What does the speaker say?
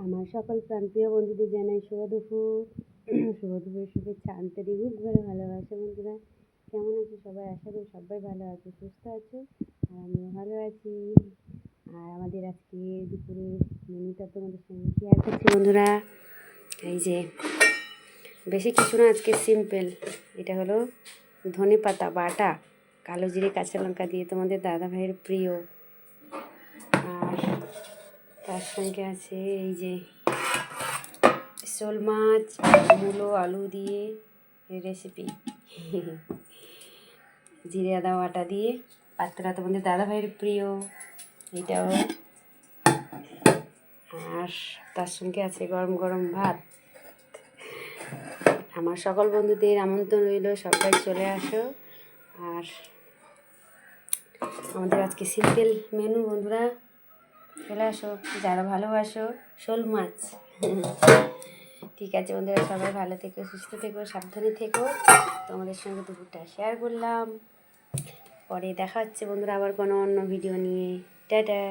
আমার সকল প্রান্তীয় বন্ধুদের জানাই শুভ দুপুর। শুভ দুপুরের শুভেচ্ছা, আন্তরিকভাবে ভালোবাসা। বন্ধুরা কেমন আছো সবাই? আশা করি সবাই ভালো আছো, সুস্থ আছো, আর আমিও ভালো আছি। আর আমাদের আজকে দুপুরের মেনুটা তোমাদের সঙ্গে শেয়ার করছি বন্ধুরা। এই যে বেশি কিছু না, আজকে সিম্পল। এটা হলো ধনে পাতা বাটা, কালো জিরে কাঁচা লঙ্কা দিয়ে তোমাদের দাদা ভাইয়ের প্রিয়। আর তার সঙ্গে আছে এই যে শোল মাছ, মূলো আলু দিয়ে রেসিপি, জিরে আদা বাটা দিয়ে পাত্রা তোমাদের দাদা ভাইয়ের প্রিয় এটাও। আর তার সঙ্গে আছে গরম গরম ভাত। আমার সকল বন্ধুদের আমন্ত্রণ রইল, সবাই চলে আসো। আর আমাদের আজকে সিম্পল মেনু বন্ধুরা, চলে আসো যারা ভালোবাসো শোল মাছ। ঠিক আছে বন্ধুরা, সবাই ভালো থেকো, সুস্থ থেকো, সাবধানে থেকো। তোমাদের সঙ্গে দুপুরটা শেয়ার করলাম। পরে দেখা হচ্ছে বন্ধুরা আবার কোনো অন্য ভিডিও নিয়ে। টাটা।